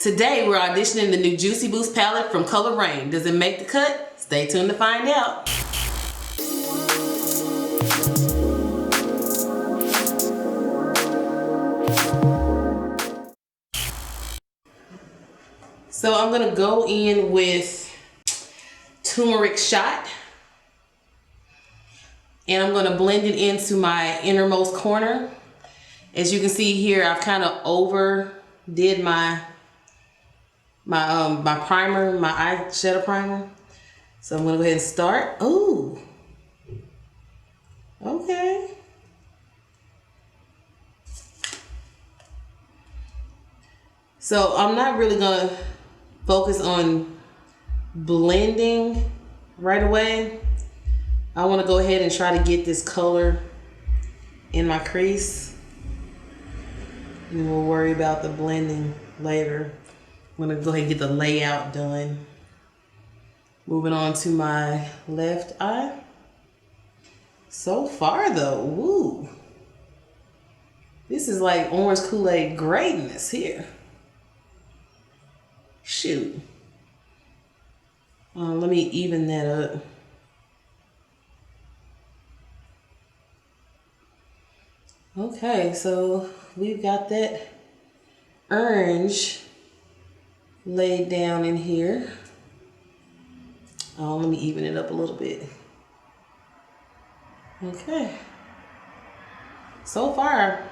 Today we're auditioning the new Juicy Boost Palette from Coloured Raine. Does it make the cut? Stay tuned to find out. So I'm gonna go in with turmeric shot. And I'm gonna blend it into my innermost corner. As you can see here, I've kind of overdid my primer, my eyeshadow primer. So I'm gonna go ahead and start. Ooh, okay. So I'm not really gonna focus on blending right away. I wanna go ahead and try to get this color in my crease. And we'll worry about the blending later. I'm gonna go ahead and get the layout done. Moving on to my left eye. So far though, woo. This is like orange Kool-Aid greatness here. Shoot. Let me even that up. Okay, so we've got that orange laid down in here. Let me even it up a little bit. Okay. So far,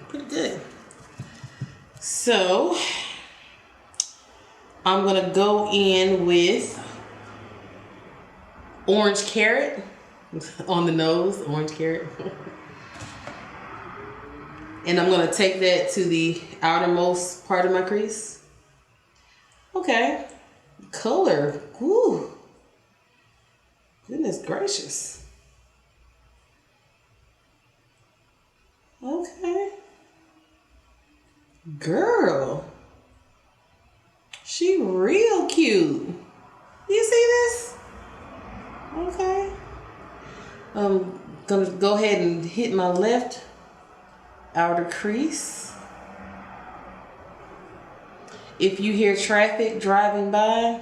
pretty good. So I'm gonna go in with orange carrot on the nose, orange carrot. And I'm gonna take that to the outermost part of my crease. Okay, color, woo. Goodness gracious. Okay. Girl, she real cute. Do you see this? Okay. I'm gonna go ahead and hit my left outer crease. If you hear traffic driving by,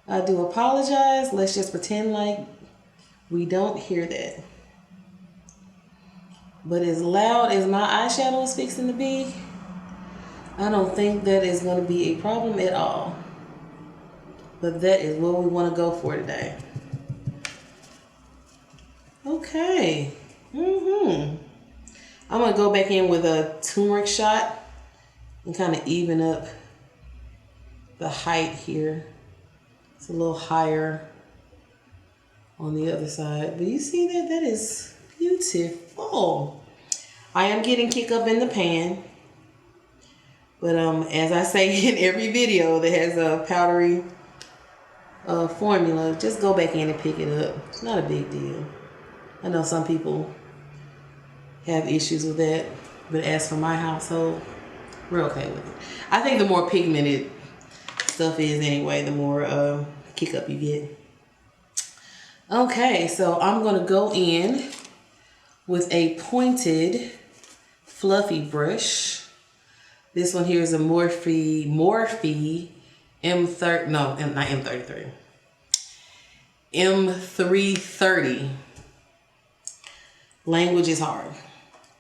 I do apologize. Let's just pretend like we don't hear that. But as loud as my eyeshadow is fixing to be, I don't think that is going to be a problem at all. But that is what we want to go for today. Okay. I'm going to go back in with a turmeric shot and kind of even up the height here. It's a little higher on the other side. But you see that? That is beautiful. I am getting kick up in the pan. But as I say in every video that has a powdery formula, just go back in and pick it up. It's not a big deal. I know some people have issues with that. But as for my household, we're okay with it. I think the more pigmented stuff is anyway, the more kick up you get. Okay, so I'm gonna go in with a pointed fluffy brush. This one here is a Morphe M30, no, not M33. M330. Language is hard.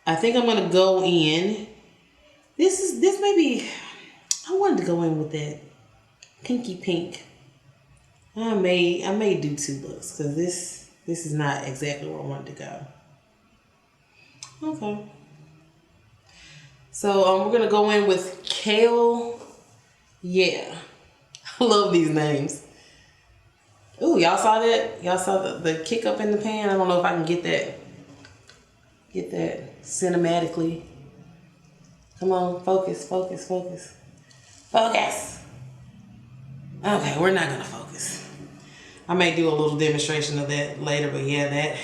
I think I'm gonna go in. This may be, I wanted to go in with that pinky pink. I may do 2 looks because this is not exactly where I wanted to go. Okay. So we're gonna go in with Kale. Yeah, I love these names. Ooh, y'all saw that? Y'all saw the kick up in the pan? I don't know if I can get that cinematically. Come on, focus, focus, focus. Focus. Okay, we're not gonna focus. I may do a little demonstration of that later, but yeah, that.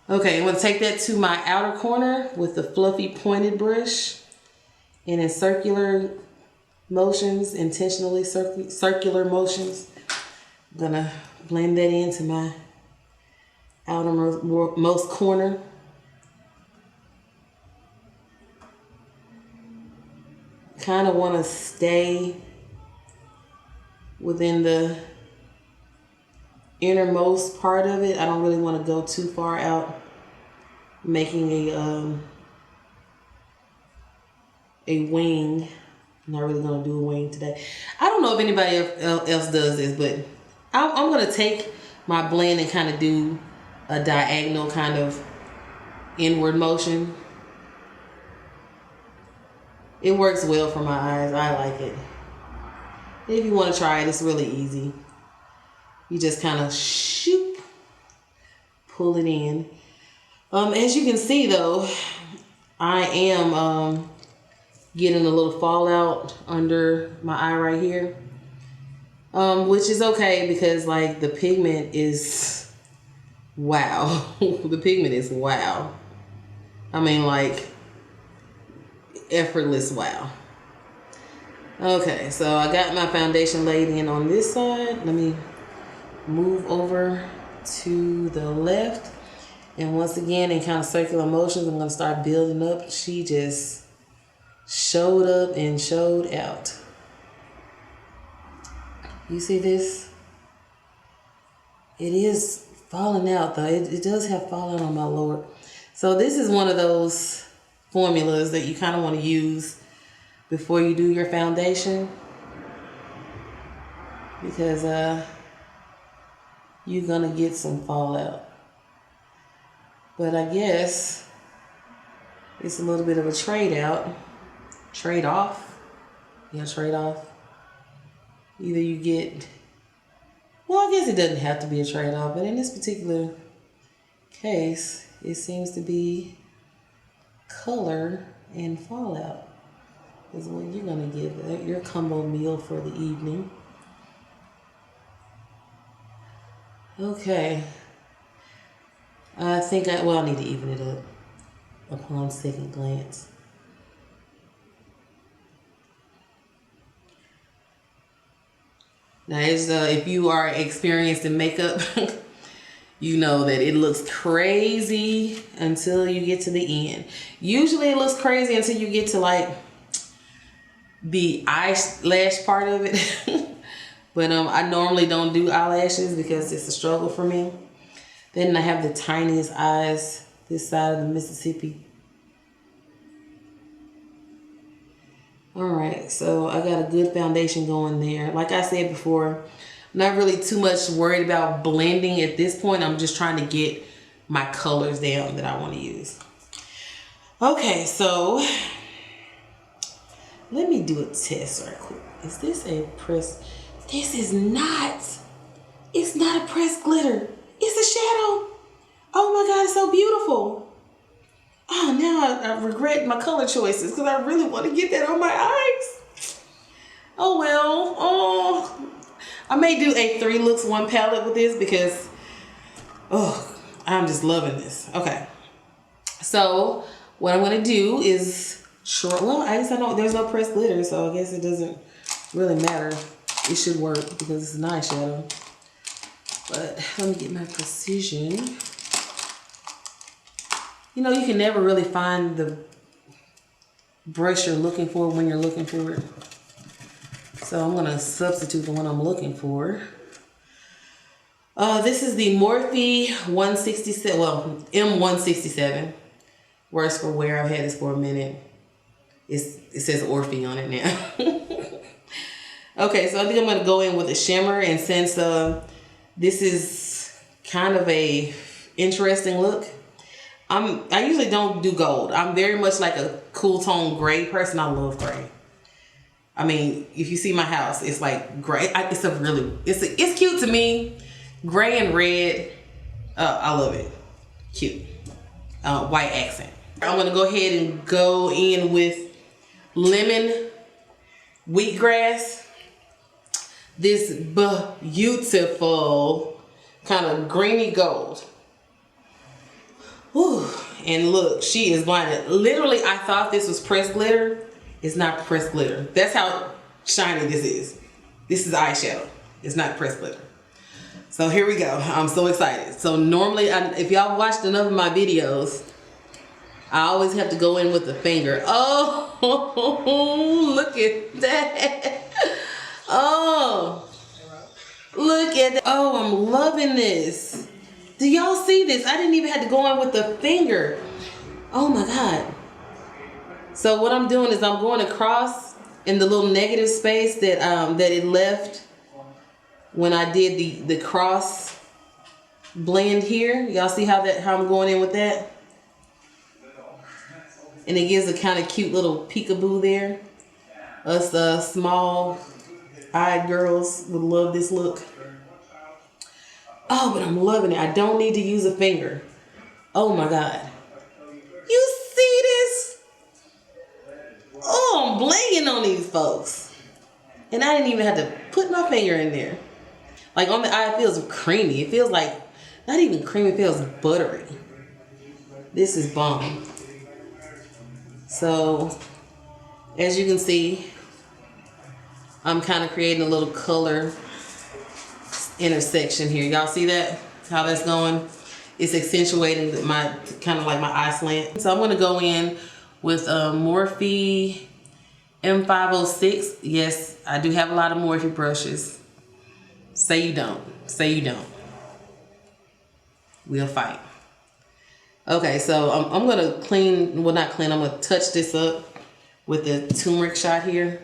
Okay, I'm gonna take that to my outer corner with the fluffy pointed brush. And in circular motions, intentionally circular motions, I'm gonna blend that into my outermost corner. kind of want to stay within the innermost part of it. I don't really want to go too far out, making a wing. I'm not really gonna do a wing today. I don't know if anybody else does this, but I'm gonna take my blend and kind of do a diagonal kind of inward motion. It works well for my eyes. I like it. If you want to try it, it's really easy. You just kind of shoop, pull it in. As you can see though, I am getting a little fallout under my eye right here, which is okay because like the pigment is wow. The pigment is wow. I mean, like effortless wow. Okay, so I got my foundation laid in on this side. Let me move over to the left, and once again in kind of circular motions I'm going to start building up. She just showed up and showed out. You see this? It is falling out though. It does have fallout on my lower. So this is one of those formulas that you kind of want to use before you do your foundation, because you're gonna get some fallout. But I guess it's a little bit of a trade-off. Yeah, trade-off. Either you get, well, I guess it doesn't have to be a trade-off, but in this particular case, it seems to be color and fallout is what you're gonna get. Your combo meal for the evening. Okay. I think I need to even it up upon second glance. Now, if you are experienced in makeup, you know that it looks crazy until you get to the end. Usually it looks crazy until you get to like the eyelash part of it. But I normally don't do eyelashes because it's a struggle for me. Then I have the tiniest eyes this side of the Mississippi. All right, so I got a good foundation going there. Like I said before, I'm not really too much worried about blending at this point. I'm just trying to get my colors down that I want to use. Okay, so let me do a test right quick. Is this a press? This is not. It's not a pressed glitter. It's a shadow. Oh my God, it's so beautiful. Oh, now I regret my color choices because I really want to get that on my eyes. Oh well. Oh, I may do a 3 looks 1 palette with this because, oh, I'm just loving this. Okay. So what I'm going to do is, well, I guess I don't, there's no pressed glitter, so I guess it doesn't really matter. It should work because it's an eyeshadow. But let me get my precision. You know, you can never really find the brush you're looking for when you're looking for it. So I'm gonna substitute the one I'm looking for. This is the Morphe 167, well, M167. Works for wear. I've had this for a minute. It says Orphe on it now. Okay, so I think I'm gonna go in with a shimmer, and since this is kind of a interesting look, I usually don't do gold. I'm very much like a cool tone gray person. I love gray. I mean, if you see my house, it's like gray. It's cute to me. Gray and red, I love it. Cute. White accent. I'm gonna go ahead and go in with lemon wheatgrass. This beautiful kind of greeny gold. Whew. And look, she is blinded. Literally, I thought this was pressed glitter. It's not pressed glitter. That's how shiny this is. This is eyeshadow. It's not pressed glitter. So here we go. I'm so excited. So normally, if y'all watched enough of my videos, I always have to go in with the finger. Oh, look at that. Oh, look at that. Oh, I'm loving this. Do y'all see this? I didn't even have to go in with the finger. Oh my God. So what I'm doing is I'm going across in the little negative space that that it left when I did the cross blend here. Y'all see how I'm going in with that? And it gives a kind of cute little peekaboo there. Us small-eyed girls would love this look. Oh, but I'm loving it. I don't need to use a finger. Oh my God. You see this? Oh, I'm blinging on these folks. And I didn't even have to put my finger in there. Like on the eye, it feels creamy. It feels like, not even creamy, it feels buttery. This is bomb. So, as you can see, I'm kind of creating a little color intersection here. Y'all see that? How that's going? It's accentuating my, kind of like my eye slant. So I'm going to go in with Morphe M506. Yes, I do have a lot of Morphe brushes. Say you don't. Say you don't. We'll fight. Okay, so I'm going to clean, well not clean, I'm going to touch this up with the turmeric shot here.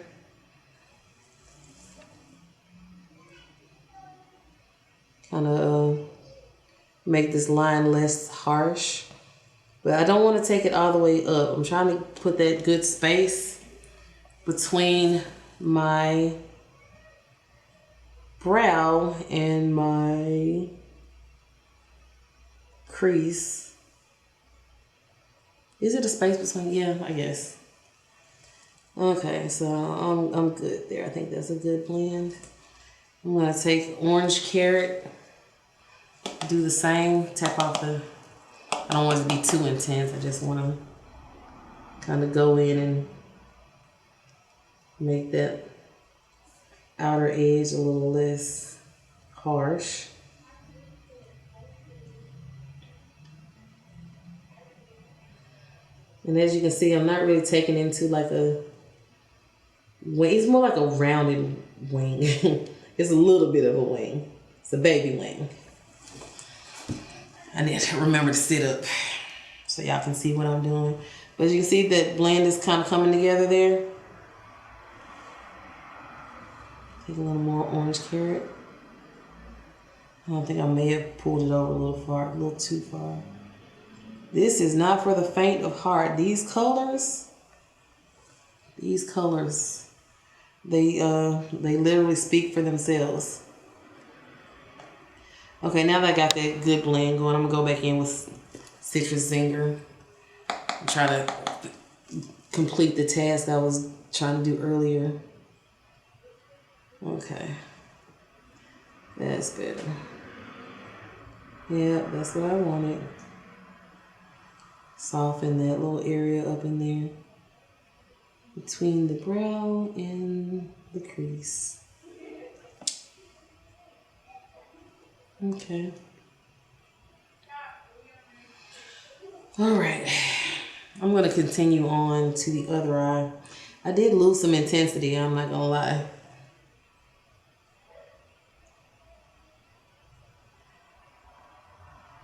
Kind of make this line less harsh. But I don't want to take it all the way up. I'm trying to put that good space between my brow and my crease. Is it a space between? Yeah, I guess. Okay, so I'm good there. I think that's a good blend. I'm gonna take orange carrot, do the same, tap off the, I don't want it to be too intense. I just wanna kind of go in and make that outer edge a little less harsh. And as you can see, I'm not really taking into like a wing. It's more like a rounded wing. It's a little bit of a wing. It's a baby wing. I need to remember to sit up so y'all can see what I'm doing. But as you can see, that blend is kind of coming together there. Take a little more orange carrot. I don't think I may have pulled it over a little far, a little too far. This is not for the faint of heart. These colors, they literally speak for themselves. Okay, now that I got that good blend going, I'm gonna go back in with Citrus Zinger and try to complete the task I was trying to do earlier. Okay, that's better. Yeah, that's what I wanted. Soften that little area up in there between the brow and the crease. Okay. All right. I'm going to continue on to the other eye. I did lose some intensity, I'm not going to lie.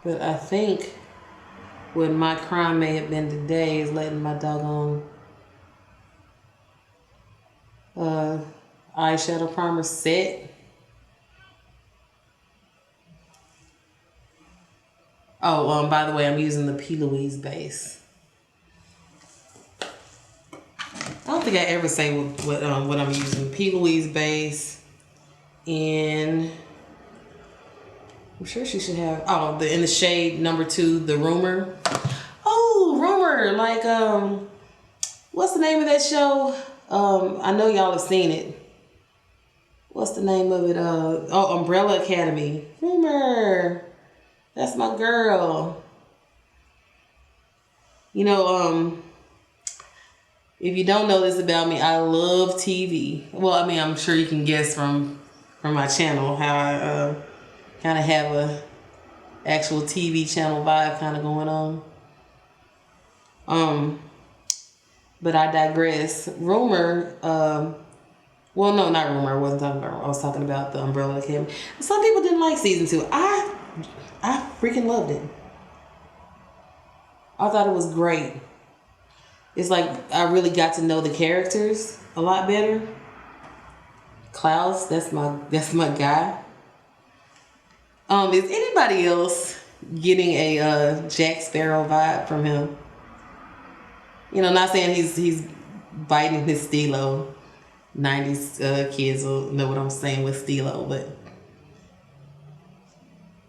But I think what my crime may have been today is letting my doggone eyeshadow primer set. Oh, by the way, I'm using the P. Louise base. I don't think I ever say what I'm using. P. Louise base, and I'm sure she should have, in the shade number 2, the Rumor. Oh, Rumor, like, what's the name of that show? I know y'all have seen it. What's the name of it? Umbrella Academy. Rumor. That's my girl. You know, if you don't know this about me, I love TV. Well, I mean, I'm sure you can guess from my channel how I kind of have a actual TV channel vibe kind of going on. But I digress. Rumor, well, no, not rumor. I wasn't talking about rumor. I was talking about the Umbrella Academy. Some people didn't like season 2. I freaking loved it. I thought it was great. It's like I really got to know the characters a lot better. Klaus, that's my guy. Is anybody else getting a Jack Sparrow vibe from him? You know, not saying he's biting his stilo. 90s kids will know what I'm saying with stilo, but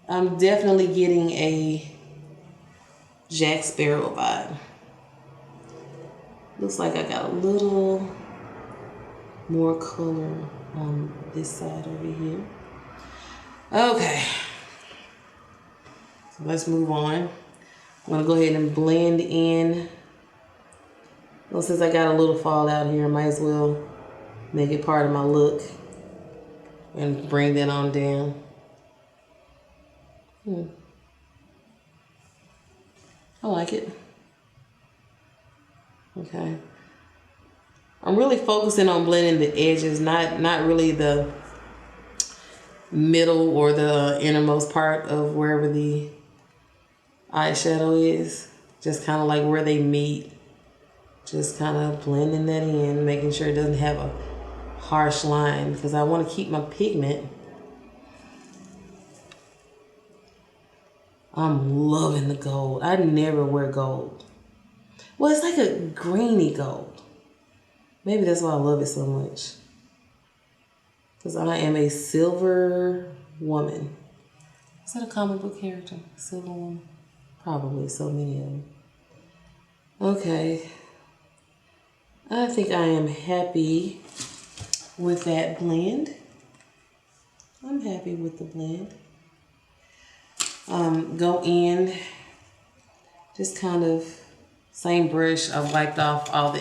I'm definitely getting a Jack Sparrow vibe. Looks like I got a little more color on this side over here. Okay, so let's move on. I'm gonna go ahead and blend in. Well, since I got a little fallout here, I might as well make it part of my look and bring that on down. I like it. Okay. I'm really focusing on blending the edges, not really the middle or the innermost part of wherever the eyeshadow is. Just kind of like where they meet. Just kind of blending that in, making sure it doesn't have a harsh line because I want to keep my pigment. I'm loving the gold. I never wear gold. Well, it's like a greeny gold. Maybe that's why I love it so much. Because I am a silver woman. Is that a comic book character? Silver woman? Probably, so many of them. Okay. I think I am happy with that blend. I'm happy with the blend. Go in, just kind of same brush. I've wiped off all the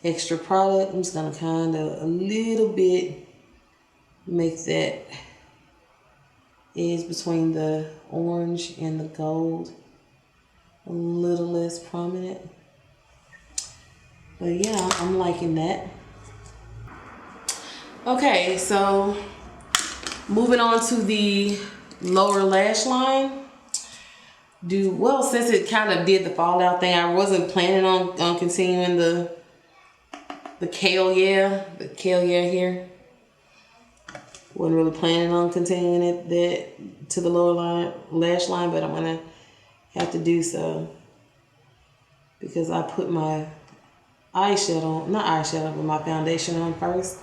extra product. I'm just gonna kind of a little bit make that edge between the orange and the gold a little less prominent. But yeah, I'm liking that. Okay, so moving on to the lower lash line. Well, since it kind of did the fallout thing, I wasn't planning on continuing the Kale Yeah here. Wasn't really planning on continuing that to the lower lash line, but I'm gonna have to do so because I put my not but my foundation on first,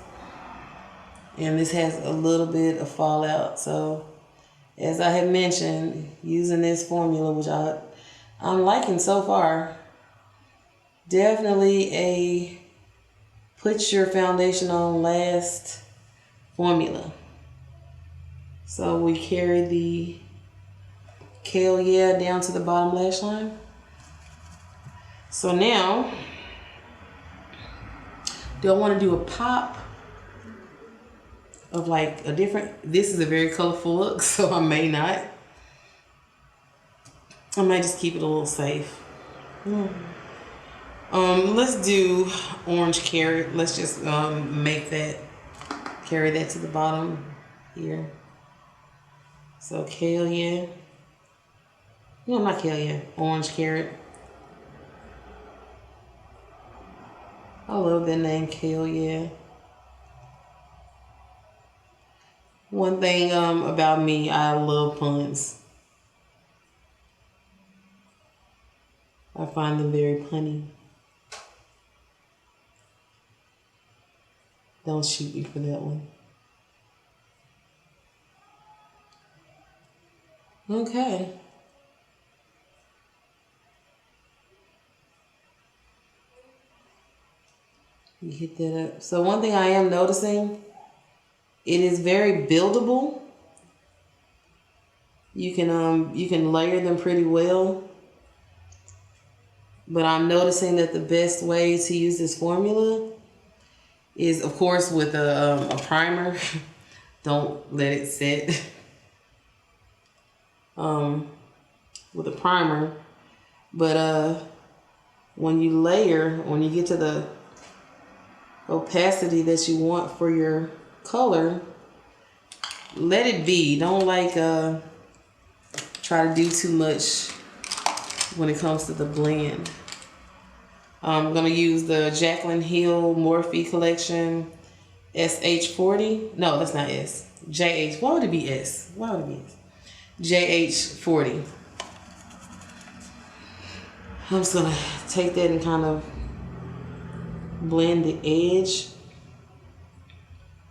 and this has a little bit of fallout. So as I have mentioned, using this formula, which I'm liking so far, definitely a put your foundation on last formula. So we carry the Kale Yeah down to the bottom lash line. So now, do I want to do a pop of like a different, this is a very colorful look, so I may not. I might just keep it a little safe. Let's do orange carrot. Let's just carry that to the bottom here. So Kale Yeah. No, not Kale Yeah, orange carrot. I love that name, Kale Yeah. One thing about me, I love puns. I find them very punny. Don't shoot me for that one. Okay. You hit that up. So one thing I am noticing, it is very buildable. You can layer them pretty well. But I'm noticing that the best way to use this formula is, of course, with a primer. Don't let it sit. With a primer. But when you layer, when you get to the opacity that you want for your color, let it be. Don't like try to do too much when it comes to the blend. I'm gonna use the Jaclyn Hill Morphe collection SH40. No, that's not S. JH. Why would it be S? Why would it be S? JH40. I'm just gonna take that and kind of blend the edge.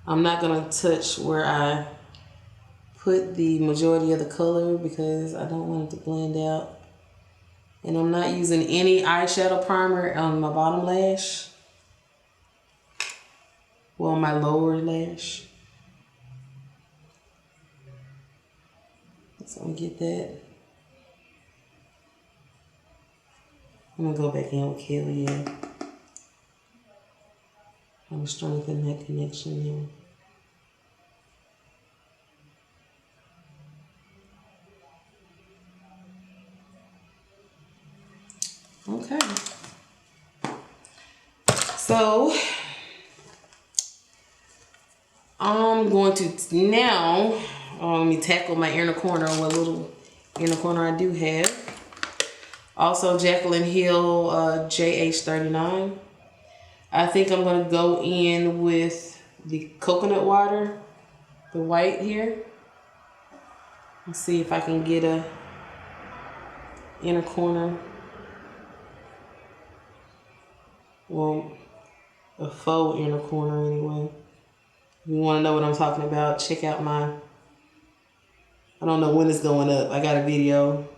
I'm not gonna touch where I put the majority of the color because I don't want it to blend out. And I'm not using any eyeshadow primer on my bottom lash. Well, my lower lash. So I'm gonna get that. I'm gonna go back in with Kelly. Yeah. I'm gonna strengthen that connection there. Okay. So I'm going to now let me tackle my inner corner, what little inner corner I do have. Also Jaclyn Hill JH39. I think I'm going to go in with the coconut water, the white here. Let's see if I can get a inner corner. Well, a faux inner corner anyway. If you want to know what I'm talking about, check out my, I don't know when it's going up. I got a video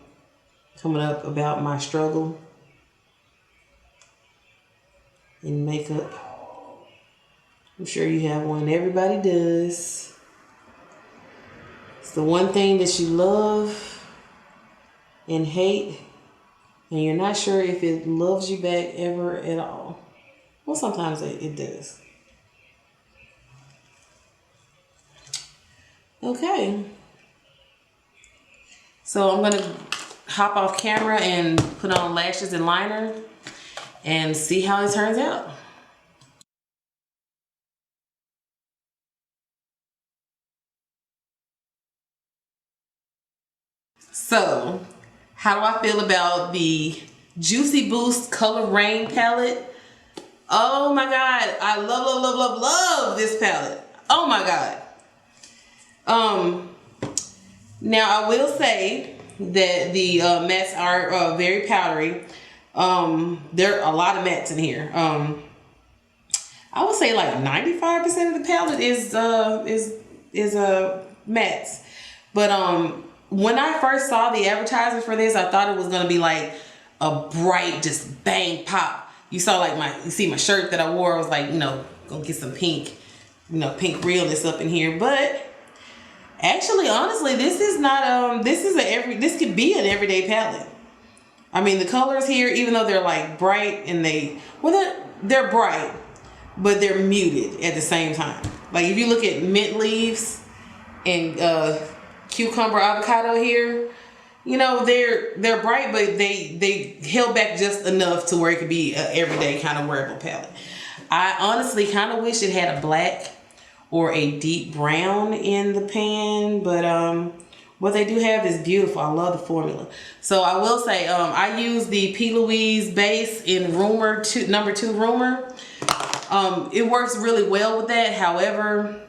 coming up about my struggle in makeup. I'm sure you have one. Everybody does. It's the one thing that you love and hate, and you're not sure if it loves you back ever at all. Well, sometimes it does. Okay. So I'm gonna hop off camera and put on lashes and liner and see how it turns out. So, how do I feel about the Juicy Boost Coloured Raine palette? Oh my God, I love this palette. Oh my God. Now I will say that the mattes are very powdery. There are a lot of mattes in here. I would say like 95% of the palette is mattes. But when I first saw the advertisement for this, I thought it was gonna be like a bright, just bang pop. You saw like you see my shirt that I wore. I was like, you know, gonna get some pink, you know, pink realness up in here. But actually, honestly, this is not this could be an everyday palette. I mean, the colors here, even though they're like bright and they're bright, but they're muted at the same time. Like if you look at mint leaves and cucumber avocado here, you know, they're bright, but they held back just enough to where it could be an everyday kind of wearable palette. I honestly kind of wish it had a black or a deep brown in the pan, but what they do have is beautiful. I love the formula. So I will say I use the P. Louise base in Rumor number 2 Rumor. It works really well with that. However,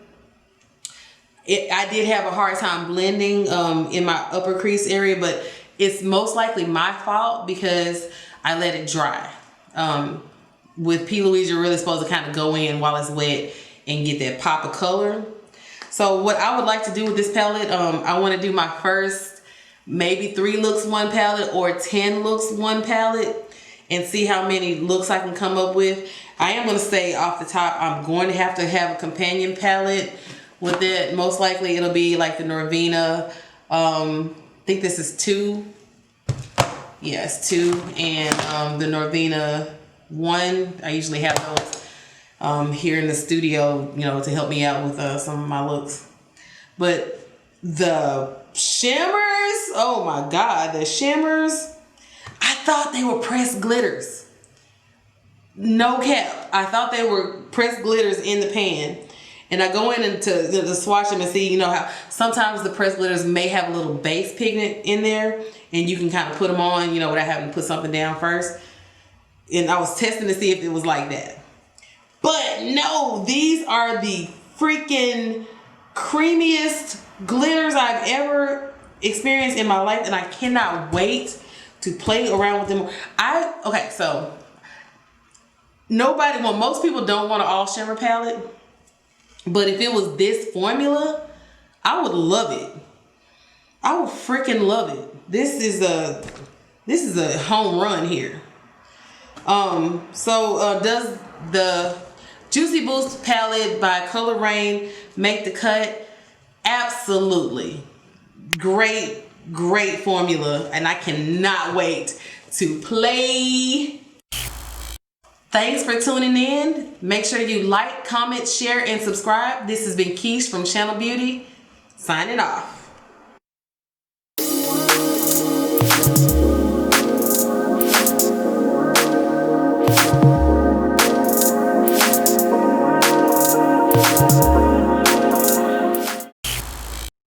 I did have a hard time blending in my upper crease area, but it's most likely my fault because I let it dry. With P. Louise, you're really supposed to kind of go in while it's wet and get that pop of color. So what I would like to do with this palette, I want to do my first maybe 3 looks 1 palette or 10 looks 1 palette and see how many looks I can come up with. I am going to say off the top, I'm going to have a companion palette with it. Most likely it'll be like the Norvina, I think this is 2. Yeah, it's 2. And the Norvina 1, I usually have those here in the studio, you know, to help me out with some of my looks. But the shimmers, oh my God, the shimmers, I thought they were pressed glitters. no cap, I thought they were pressed glitters in the pan. And I go in and to swatch them and see, you know, how sometimes the pressed glitters may have a little base pigment in there, and you can kind of put them on, you know, without having to put something down first. And I was testing to see if it was like that. But no, these are the freaking creamiest glitters I've ever experienced in my life, and I cannot wait to play around with them. Okay, so most people don't want an all shimmer palette, but if it was this formula, I would love it. I would freaking love it. This is a home run here. Does the Juicy Boost Palette by Coloured Raine make the cut? Absolutely. Great formula, and I cannot wait to play. Thanks for tuning in. Make sure you like, comment, share, and subscribe. This has been Keish from Channel Beauty, signing off.